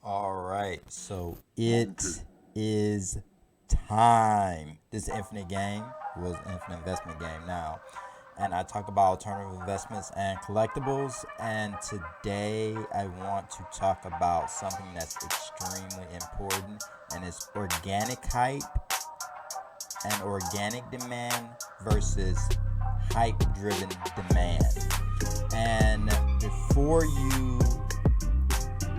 All right, so it is time. This is Infinite Game was Infinite Investment Game now, and I talk about alternative investments and collectibles. And today I want to talk about something that's extremely important, and it's organic hype and organic demand versus hype-driven demand. And before you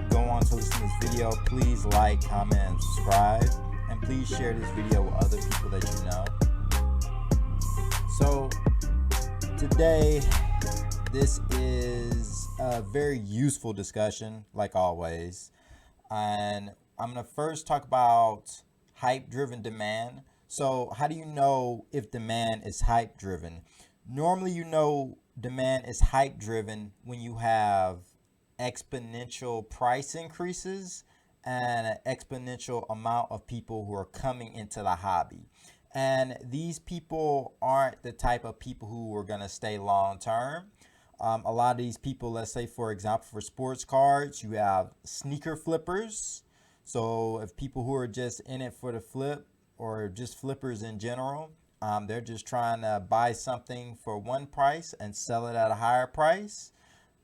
go on to listen to this video, please like, comment, and subscribe. And please share this video with other people that you know. So, today, this is a very useful discussion, like always. And I'm going to first talk about hype driven demand. So, how do you know if demand is hype driven? Normally, you know demand is hype driven when you have exponential price increases and an exponential amount of people who are coming into the hobby. And these people aren't the type of people who are going to stay long term. A lot of these people, let's say, for example, for sports cards, you have sneaker flippers. So, if people who are just in it for the flip or just flippers in general, they're just trying to buy something for one price and sell it at a higher price.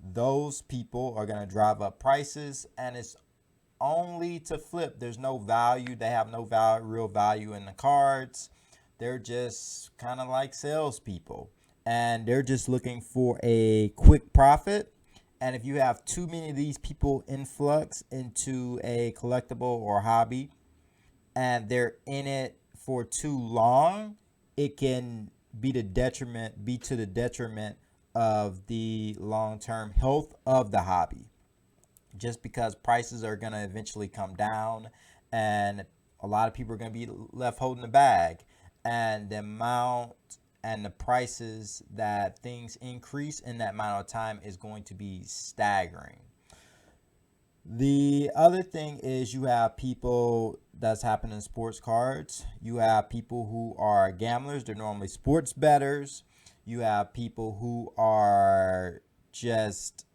Those people are going to drive up prices, and it's only to flip. There's no value. They have no value, real value in the cards. They're just kind of like salespeople, and they're just looking for a quick profit. And if you have too many of these people influx into a collectible or hobby, and they're in it for too long, it can be to the detriment of the long-term health of the hobby, just because prices are going to eventually come down, and a lot of people are going to be left holding the bag, and the amount and the prices that things increase in that amount of time is going to be staggering. The other thing is you have people that's happening in sports cards. You have people who are gamblers. They're normally sports bettors. You have people who are just,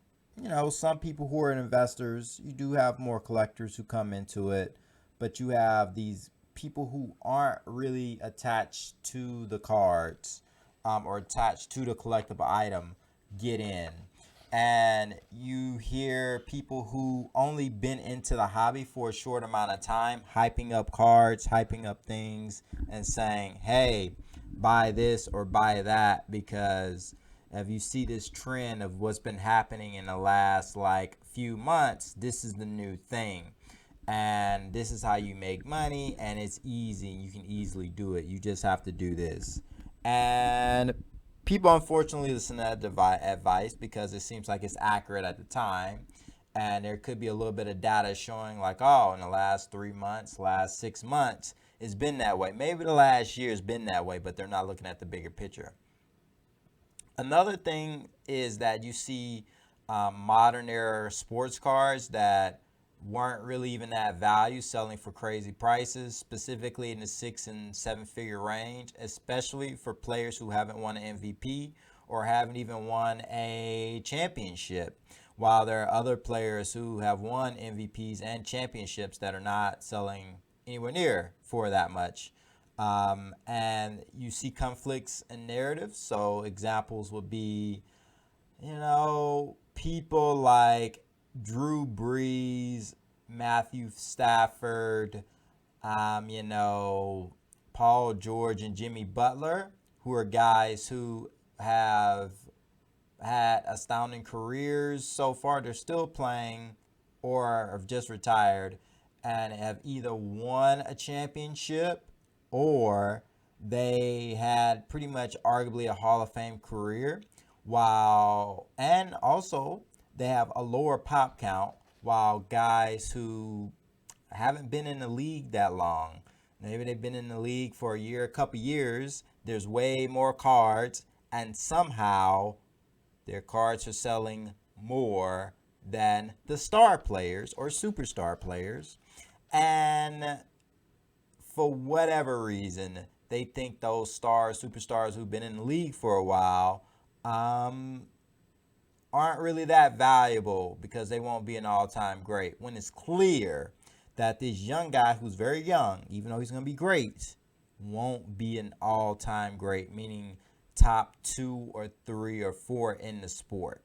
some people who are investors. You do have more collectors who come into it, but you have these people who aren't really attached to the cards, or attached to the collectible item get in. And you hear people who only been into the hobby for a short amount of time hyping up cards, hyping up things, and saying, hey, buy this or buy that, because if you see this trend of what's been happening in the last like few months, this is the new thing, and this is how you make money, and it's easy. You can easily do it. You just have to do this. And people unfortunately listen to that advice because it seems like it's accurate at the time. And there could be a little bit of data showing, like, oh, in the last 3 months, last 6 months, it's been that way. Maybe the last year has been that way, but they're not looking at the bigger picture. Another thing is that you see modern era sports cars that weren't really even that value selling for crazy prices, specifically in the 6 and 7 figure range, especially for players who haven't won an MVP or haven't even won a championship. While there are other players who have won MVPs and championships that are not selling anywhere near for that much. And you see conflicts in narratives. So examples would be, people like Drew Brees, Matthew Stafford, you know, Paul George, and Jimmy Butler, who are guys who have had astounding careers so far. They're still playing or have just retired and have either won a championship or they had pretty much arguably a Hall of Fame career, while and also they have a lower pop count, while guys who haven't been in the league that long, maybe they've been in the league for a year, a couple years, there's way more cards, and somehow their cards are selling more than the star players or superstar players. And for whatever reason, they think those stars, superstars who've been in the league for a while, um, aren't really that valuable because they won't be an all-time great. When it's clear that this young guy who's very young, even though he's going to be great, won't be an all-time great, meaning top 2 or 3 or 4 in the sport.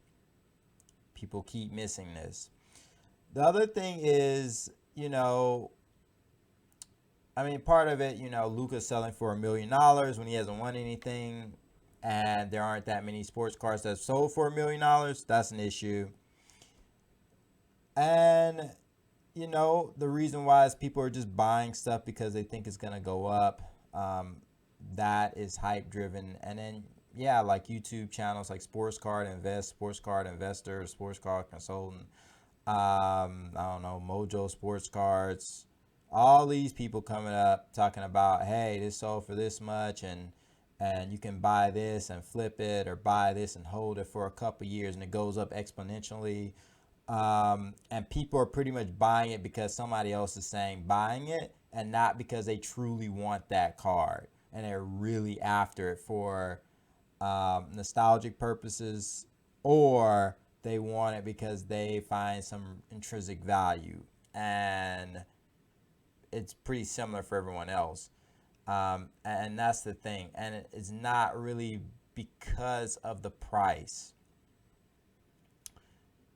People keep missing this. The other thing is, part of it, Luka's selling for $1 million when he hasn't won anything, and there aren't that many sports cars that sold for $1 million. That's an issue. And, the reason why is people are just buying stuff because they think it's going to go up. That is hype driven. And then, like YouTube channels like Sports Card Invest, Sports Card Investor, Sports Card Consultant, I don't know, Mojo Sports Cards, all these people coming up talking about, hey, this sold for this much, and you can buy this and flip it, or buy this and hold it for a couple years, and it goes up exponentially. And people are pretty much buying it because somebody else is saying buying it, and not because they truly want that card, and they're really after it for nostalgic purposes, or they want it because they find some intrinsic value, and it's pretty similar for everyone else. And that's the thing. And it's not really because of the price.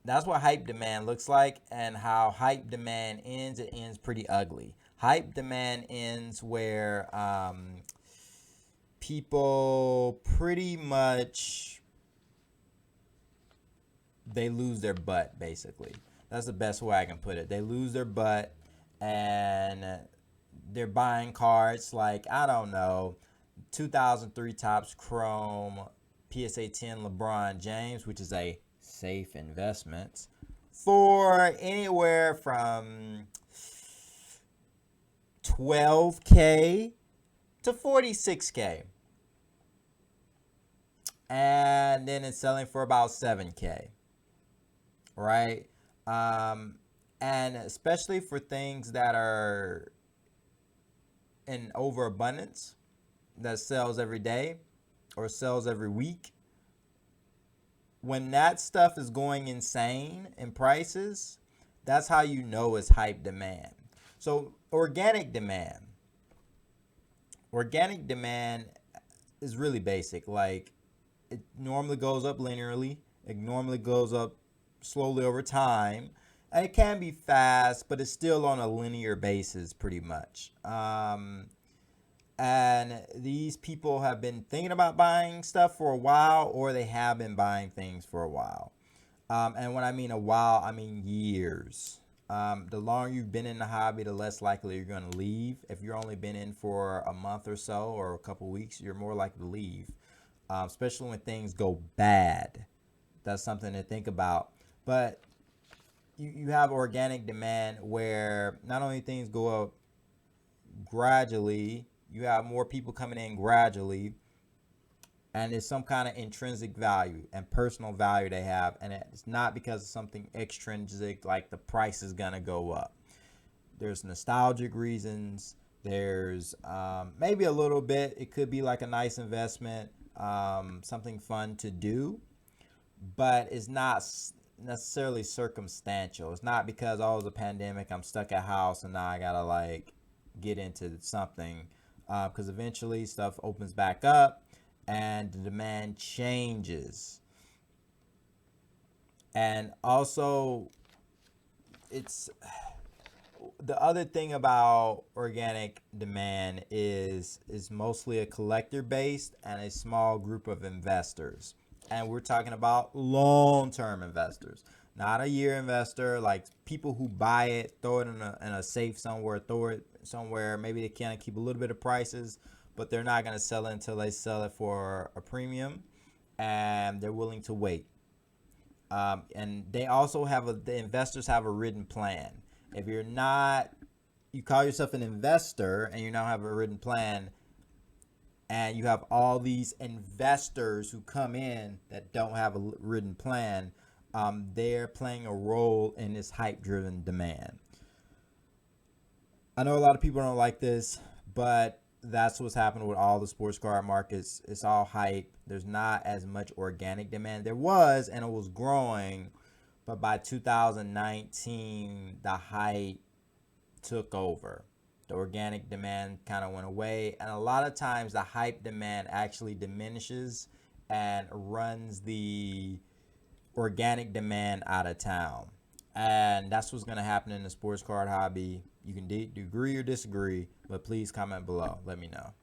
That's what hype demand looks like, and how hype demand ends. It ends pretty ugly. Hype demand ends where people pretty much, they lose their butt, basically. That's the best way I can put it. They lose their butt, and they're buying cards like, I don't know, 2003 Topps Chrome PSA 10 LeBron James, which is a safe investment, for anywhere from $12K to $46K. And then it's selling for about $7K, right? And especially for things that are in overabundance, that sells every day or sells every week, when that stuff is going insane in prices, that's how you know it's hype demand. So organic demand is really basic. Like, it normally goes up linearly. It normally goes up slowly over time. And it can be fast, but it's still on a linear basis pretty much. And these people have been thinking about buying stuff for a while, or they have been buying things for a while. And when I mean a while, I mean years. The longer you've been in the hobby, the less likely you're going to leave. If you're only been in for a month or so, or a couple weeks, you're more likely to leave, especially when things go bad. That's something to think about. But you have organic demand where not only things go up gradually, you have more people coming in gradually, and it's some kind of intrinsic value and personal value they have, and it's not because of something extrinsic like the price is gonna go up. There's nostalgic reasons. There's maybe a little bit, it could be like a nice investment, something fun to do, but it's not necessarily circumstantial. It's not because, oh, it's a pandemic, I'm stuck at house, and now I gotta like get into something, because eventually stuff opens back up and the demand changes. And also, it's the other thing about organic demand is mostly a collector based and a small group of investors. And we're talking about long-term investors, not a year investor, like people who buy it, throw it in a safe somewhere, throw it somewhere. Maybe they can keep a little bit of prices, but they're not going to sell it until they sell it for a premium, and they're willing to wait. And they also have the investors have a written plan. If you're not, you call yourself an investor and you now have a written plan, and you have all these investors who come in that don't have a written plan, they're playing a role in this hype-driven demand. I know a lot of people don't like this, but that's what's happening with all the sports card markets. It's all hype. There's not as much organic demand. There was, and it was growing, but by 2019, the hype took over. The organic demand kind of went away, and a lot of times the hype demand actually diminishes and runs the organic demand out of town. And that's what's going to happen in the sports card hobby. You can agree or disagree, but please comment below. Let me know.